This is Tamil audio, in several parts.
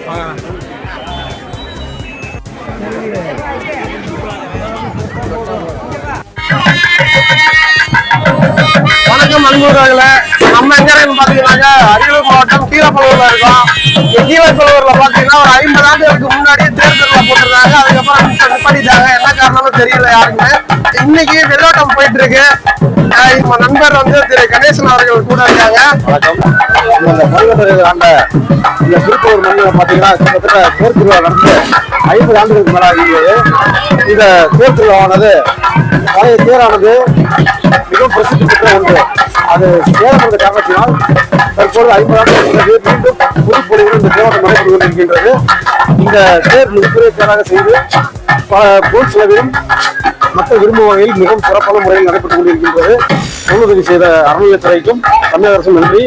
வணக்கம் நண்பர்களே, நம்ம எங்க பாத்தீங்கன்னாக்க அரியலூர் மாவட்டம் கீழப்பழுவூர்ல இருக்கோம். கீழப்பழுவூர்ல பாத்தீங்கன்னா ஒரு 50 ஆண்டுகளுக்கு முன்னாடி தேர்தலில் போட்டிருந்தாங்க. அதுக்கப்புறம் நிப்பாட்டிட்டாங்க. என்ன காரணம்னு தெரியல யாருக்குமே. இன்னைக்கு வெள்ளோட்டம் போயிட்டு இருக்கு. இப்ப நண்பர் திரு கணேசன் அவர்கள் கூட இருக்காங்க. இந்த திருப்பூர் மண்ணில் பாத்தீங்கன்னா கிட்டத்தட்ட தேர் திருவிழா நடந்து 50 ஆண்டுகளுக்கு மேல ஆகியது. இந்த தேர் திருவிழாவானது பழைய தேரானது மிகவும் பிரசித்தி பெற்ற ஒன்று. அது சேலம் என்ற காரணத்தினால் தற்போது 50 ஆண்டுகளுக்கு மீண்டும் புதுப்பொலிவுடன் இந்த தேரோட்டம் நடைபெற்று கொண்டிருக்கின்றது. இந்த தேர் மிகப்பெரிய தேராக செய்து பல பொருள் செலவிலும் மக்கள் விரும்பும் வகையில் மிகவும் சிறப்பான முறையில் நடைபெற்றுக் கொண்டிருக்கின்றது. முன்னுதவி செய்த அறநிலையத்துறைக்கும் தமிழக அரசும் நன்றி.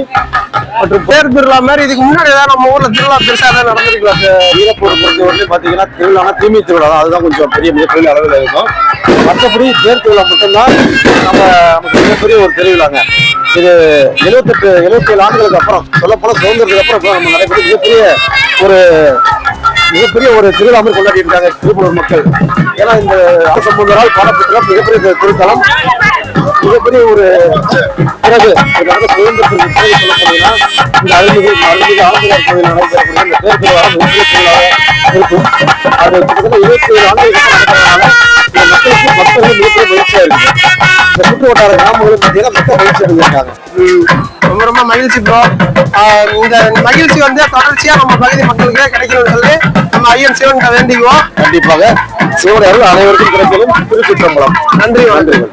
மற்றும் தேர் திருவிழா மாதிரி இதுக்கு முன்னாடி ஏதாவது நம்ம ஊர்ல திருவிழா பெருசா தான் நடந்திருக்கலாம். ஈரப்பூர் பொறுத்தவரையிலும் பாத்தீங்கன்னா திருவிழானா தீமை திருவிழா தான். அதுதான் கொஞ்சம் மிகப்பெரிய அளவில் இருக்கும். மற்றபடி தேர் திருவிழா மட்டும்தான் நமக்கு மிகப்பெரிய ஒரு திருவிழாங்க. இது 77 ஆண்டுகளுக்கு அப்புறம் சொல்லப்போன சுதந்திரத்துக்கு அப்புறம் நம்ம நடைபெற்ற மிகப்பெரிய ஒரு திருவிழா மாதிரி கொண்டாடி இருக்காங்க திருப்பூர் மக்கள். ஏன்னா இந்த 50 நாள் பாடப்பட்ட மிகப்பெரிய திருத்தலம், மிகப்பெரிய ஒரு பிறகு சுதந்திரத்திற்கு சொல்லப்போனீங்கன்னா இந்த அருள்மிகு ஆலந்தூர் கோயில் நடைபெறக்கூடிய இந்த தேர் திருவிழா மிகப்பெரிய திருவிழாவாக இருக்கும். அது கிட்டத்தட்ட 27 ஆண்டுகளுக்கு நடக்கிறதுனால மக்களுக்கு மிகப்பெரிய மகிழ்ச்சியா இருக்கு. இந்த சுற்று வட்டார கிராமங்களும் பார்த்தீங்கன்னா மக்கள் மகிழ்ச்சி அடைஞ்சிருக்காங்க. ரொம்ப மகிழ்ச்சி ப்ரோ. இந்த மகிழ்ச்சி தொடர்ச்சியா நம்ம பகுதி மக்களுக்கே கிடைக்கணும்னு சொல்லி நம்ம ஐயன் சிவன் வேண்டிக்குவோம். கண்டிப்பாக சிவனுடைய அருள் அனைவருக்கும் கிடைக்கலும். திருச்சிற்றம்பலம். நன்றி. நன்றிகள்.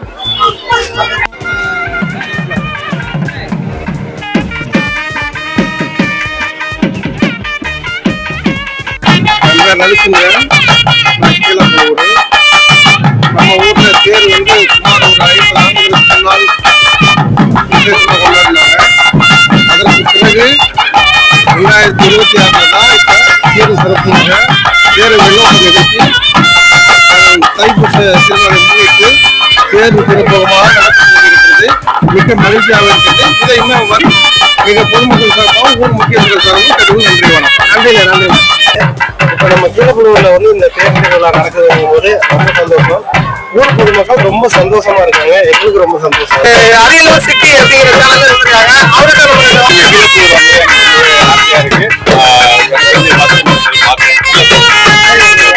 நம்ம ஊர்ல தேர் சுமார் ஒரு 50 ஆண்டுகளுக்கு முன்னால் விசேஷமா கொண்டாடினாங்க. அதற்கு பிறகு 2026 தான் இப்ப தேர் சிறப்புமாக தேர் வெள்ளோட்ட நிகழ்ச்சி தைப்பூச திருநாளை முன்னிட்டு தேர் சிறப்பகமாக நடத்தி கொண்டிருக்கிறது. மிக மகிழ்ச்சியாக இருக்கிறது. இதை இன்னும் மிக பொதுமக்கள் சார்பாகவும் ஊர் முக்கியஸ்தர்கள் சார்பாகவும் கடுகு நன்றி வணக்கம். நன்றி. இப்ப நம்ம கீழப்பழுவூர்ல இந்த தேர் திருவிழா நடக்குதுங்கும் போது ரொம்ப சந்தோஷம். ஊர் பொதுமக்கள் ரொம்ப சந்தோஷமா இருக்காங்க. எங்களுக்கு ரொம்ப சந்தோஷம். அரியலூர் சிட்டி அப்படிங்கிற சேனல் இருக்காங்க. அவருக்கு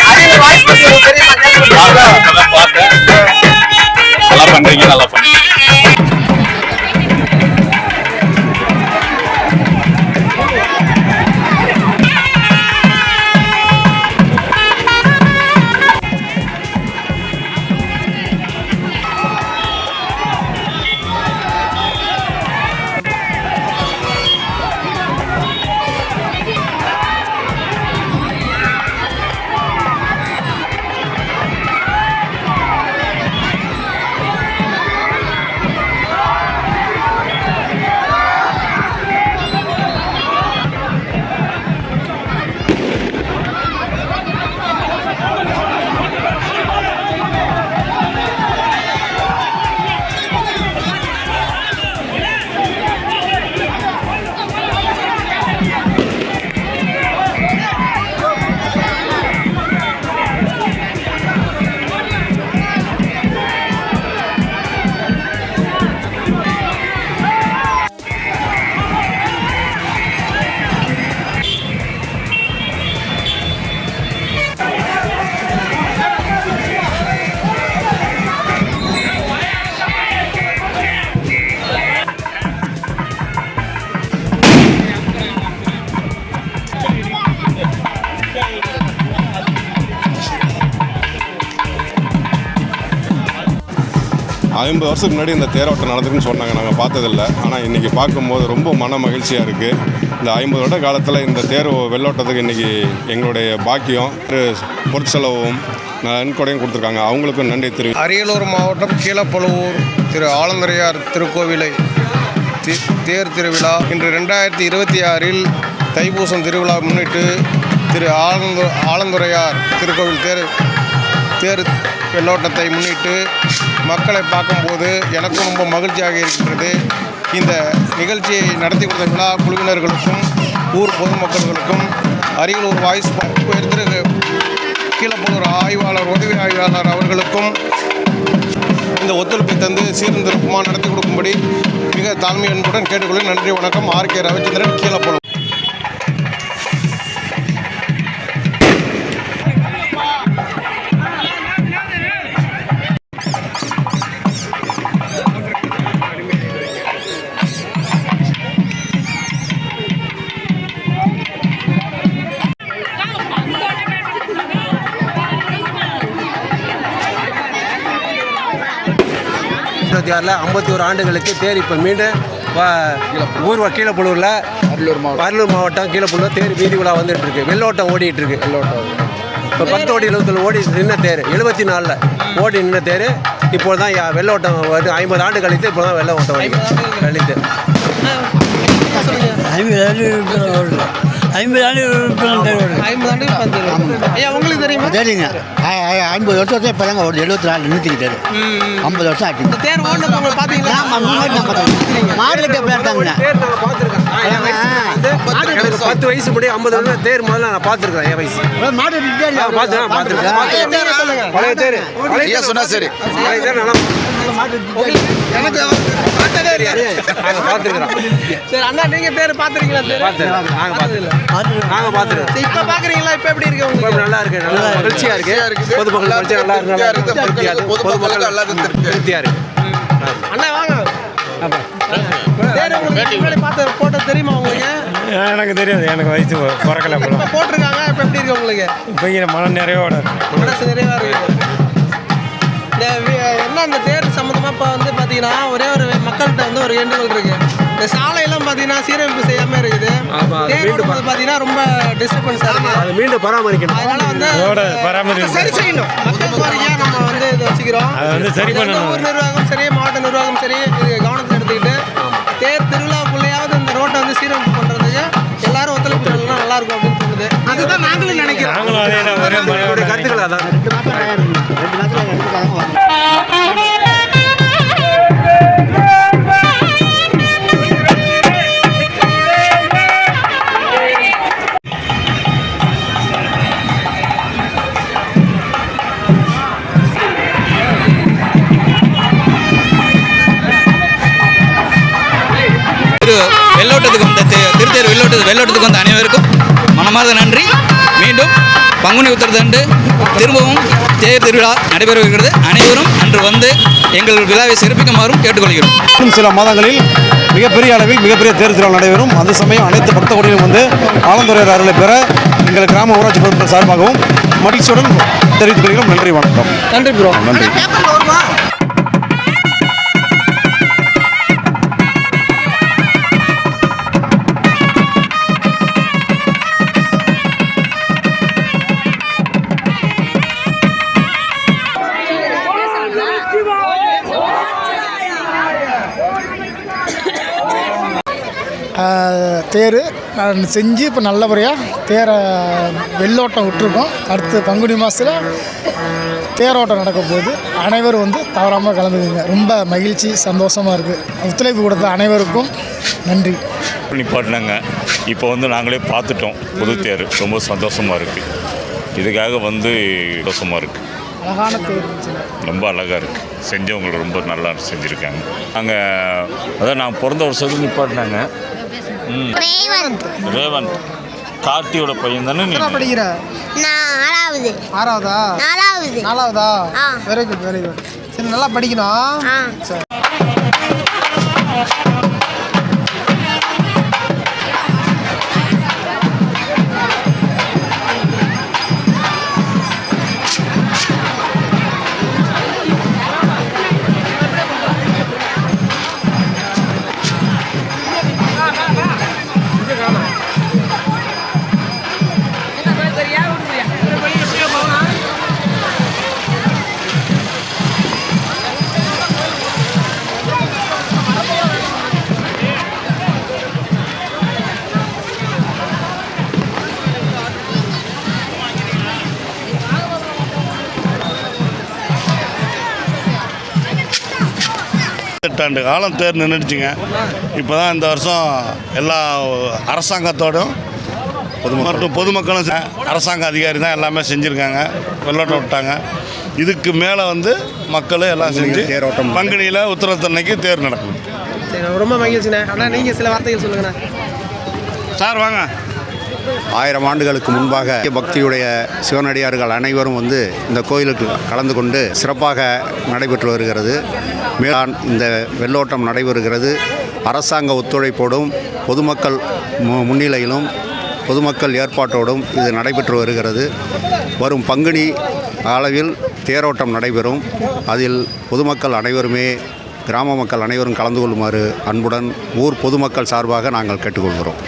அரியலூர் வாய்ஸ் பத்தி நல்லா பண்றீங்க. நல்லா பண்ணி ஐம்பது வருஷத்துக்கு முன்னாடி இந்த தேரோட்டம் நடந்துக்குன்னு சொன்னாங்க. நாங்கள் பார்த்ததில்லை. ஆனால் இன்றைக்கி பார்க்கும்போது ரொம்ப மன மகிழ்ச்சியாக இருக்குது. இந்த 50 வருட காலத்தில் இந்த தேர் வெள்ளோட்டத்துக்கு இன்றைக்கி எங்களுடைய பாக்கியம் பொருட்செலவும் நன்கொடையும் கொடுத்துருக்காங்க. அவங்களுக்கும் நன்றி தெரிவிக்கும். அரியலூர் மாவட்டம் கீழப்பழுவூர் திரு ஆலந்தரையார் திருக்கோவிலை தேர் திருவிழா இன்று 2026 தைப்பூசம் திருவிழா முன்னிட்டு திரு ஆலந்துரையார் திருக்கோவில் தேர் வெள்ளோட்டத்தை முன்னிட்டு மக்களை பார்க்கும்போது எனக்கும் ரொம்ப மகிழ்ச்சியாக இருக்கின்றது. இந்த நிகழ்ச்சியை நடத்தி கொடுத்த விழா குழுவினர்களுக்கும் ஊர் பொதுமக்களுக்கும் அரியலூர் வாய்ஸ் உயர்ந்திரு கீழப்பனூர் ஆய்வாளர் உதவி ஆய்வாளர் அவர்களுக்கும் இந்த ஒத்துழைப்பை தந்து சீர்திருத்தமாக நடத்தி கொடுக்கும்படி மிக தாழ்மை அன்புடன் கேட்டுக்கொள்ள. நன்றி, வணக்கம். ஆர்.கே. ரவிச்சந்திரன், கீழப்பனூர். ஆறில் 51 ஆண்டுகளுக்கு தேர் இப்போ மீண்டும் கீழப்பனூரில் அரியலூர் மாவட்டம் கீழப்பனூர் தேர் வீதி விழா வந்துட்டு இருக்கு. வெள்ளோட்டம் ஓடிட்டு இருக்கு. இப்போ 10 கோடி 70 ஓடி நின்ன தேர் 74 ஓடி நின்ன தேர் இப்போ தான் வெள்ளோட்டம் 50 ஆண்டு கழித்து இப்போ தான் வெள்ளோட்டம் கழித்து 50 உங்களுக்கு தெரியுமா? தெரியுங்க. 50 வருஷம் இப்போ தாங்க ஒரு 74 நிறுத்திக்கிட்டாரு. 50 வருஷம் ஆச்சு. இந்த தேர் ஓடுனது பார்த்தீங்களா? மாடுகிட்ட போயிருக்காங்க. 10 வயசு முடி 50 வருஷம் தேர் முதல்ல நான் பார்த்துருக்கேன். என் வயசு மாடு பார்த்துருக்கேன். பழைய தேர் சொன்னா சரி. பழைய தேர் நல்லா எனக்கு பார்த்துருக்குறோம். சரி அண்ணா, நீங்க தேர் பார்த்துருக்கீங்களா? நாங்கள் பார்த்துருக்கோம். இப்போ பார்க்குறீங்களா? இப்போ எப்படி இருக்கு உங்களுக்கு? இப்போ நல்லா இருக்கு. நல்லா மகிழ்ச்சியாக இருக்கு. பொதுமக்கள் மகிழ்ச்சியாக நல்லா இருக்கு. பொதுமக்கள் நல்லா திருப்தியாக இருக்கு. அண்ணா வாங்க. தேர் உங்களுக்கு முன்னாடி பார்த்து போட்டோ தெரியுமா உங்களுக்கு? எனக்கு தெரியாது. எனக்கு வயசு பிறக்கல. இப்போ போட்டிருக்காங்க. இப்போ எப்படி இருக்கு உங்களுக்கு? இப்போ இங்கே மனம் நிறைவோட மனசு நிறைவாக இருக்கு. என்ன அந்த தேர் சம்மந்தமாக இப்போ வந்து பார்த்தீங்கன்னா ஒரே ஒரு மக்கள்கிட்ட வந்து ஒரு வேண்டுகோள் இருக்குது. இந்த சாலையெல்லாம் பார்த்தீங்கன்னா சீரமைப்பு செய்யாமல் இருக்குது. தேர் ஓடும்போது பார்த்தீங்கன்னா ரொம்ப டிஸ்டர்பன்ஸாக இருக்குது. அதை மீண்டும் பராமரிக்கணும். அதனால வந்து சரி செய்யணும். மக்கள் கோரிக்கையாக நம்ம வந்து இதை வச்சுக்கிறோம். அதை வந்து சரி பண்ணணும். ஊர் நிர்வாகம் சரி, மாவட்ட நிர்வாகம் சரி, இது கவனத்தில் எடுத்துக்கிட்டு தேர் திருவிழாக்குள்ளேயாவது இந்த ரோட்டை வந்து சீரமைப்பு பண்ணுறதுக்கு எல்லாரும் ஒத்துழைப்பு பண்ணலாம், நல்லா இருக்கும் அப்படின்னு தோணுது. அதுதான் நாங்களும் நினைக்கிறோம். நாங்களும் அதே கருத்துக்கள் அதான். 2 மாதம் எடுத்துக்காங்க. வெள்ளோட்டத்துக்கு வந்த திருத்தேர் வெள்ளோட்டத்துக்கு வந்த அனைவருக்கும் மனமார்ந்த நன்றி. மீண்டும் பங்குனி உத்திரத்தன்று திரும்பவும் தேர் திருவிழா நடைபெறுகிறது. அனைவரும் அன்று வந்து எங்கள் விழாவை சிறப்பிக்குமாறும் கேட்டுக்கொள்கிறோம். இன்னும் சில மாதங்களில் மிகப்பெரிய அளவில் மிகப்பெரிய தேர் திருவிழா நடைபெறும். அந்த சமயம் அனைத்து பக்த கோடியிலும் வந்து ஆலந்துறையார் அருளை பெற எங்கள் கிராம ஊராட்சி பொதுமக்கள் சார்பாகவும் மகிழ்ச்சியுடன் தெரிவித்துக் கொள்கிறோம். நன்றி, வணக்கம். நன்றி ப்ரோ. நன்றி. தேர் நான் செஞ்சு இப்போ நல்லபடியாக தேரை வெள்ளோட்டம் விட்டுருக்கோம். அடுத்து பங்குனி மாதத்தில் தேரோட்டம் நடக்க போகுது. அனைவரும் வந்து தவறாமல் கலந்துக்குங்க. ரொம்ப மகிழ்ச்சி, சந்தோஷமாக இருக்குது. ஒத்துழைப்பு கொடுத்த அனைவருக்கும் நன்றி. நிப்பாட்டினாங்க. இப்போ வந்து நாங்களே பார்த்துட்டோம். புது தேர் ரொம்ப சந்தோஷமாக இருக்குது. இதுக்காக வந்து சந்தோஷமாக இருக்குது. அழகான தேர் ரொம்ப அழகாக இருக்குது. செஞ்சவங்க ரொம்ப நல்லா செஞ்சுருக்காங்க. நாங்கள் அதான் நான் பிறந்த வருஷத்துக்கு நிப்பாட்டினாங்க. ரேவந்த் கார்த்தியோட பையன் தானே? நீ படிக்கிற? ஆறாவதா? நாலாவதா? Very good, very good. சரி, நல்லா படிக்கணும். சரி. ஆண்டு காலம் தேர் நின்றுடுச்சுங்க. இப்போ தான் இந்த வருஷம் எல்லா அரசாங்கத்தோடும் மற்றும் பொதுமக்களும் அரசாங்க அதிகாரி தான் எல்லாமே செஞ்சுருக்காங்க, வெள்ளோட்டம் விட்டாங்க. இதுக்கு மேலே வந்து மக்கள் எல்லாம் செஞ்சு பங்குனியில் உத்திரத்தன்னைக்கு தேர் நடக்கும். சரி, ரொம்ப மகிழ்ச்சிண்ணே. ஆனால் நீங்கள் சில வார்த்தைகள் சொல்லுங்கண்ணே. சார் வாங்க. 1000 ஆண்டுகளுக்கு முன்பாக பக்தியுடைய சிவனடியார்கள் அனைவரும் வந்து இந்த கோயிலுக்கு கலந்து கொண்டு சிறப்பாக நடைபெற்று வருகிறது. மேலான் இந்த வெள்ளோட்டம் நடைபெறுகிறது அரசாங்க ஒத்துழைப்போடும் பொதுமக்கள் முன்னிலையிலும் பொதுமக்கள் ஏற்பாட்டோடும் இது நடைபெற்று வருகிறது. வரும் பங்குனி அளவில் தேரோட்டம் நடைபெறும். அதில் பொதுமக்கள் அனைவருமே கிராம மக்கள் அனைவரும் கலந்து கொள்ளுமாறு அன்புடன் ஊர் பொதுமக்கள் சார்பாக நாங்கள் கேட்டுக்கொள்கிறோம்.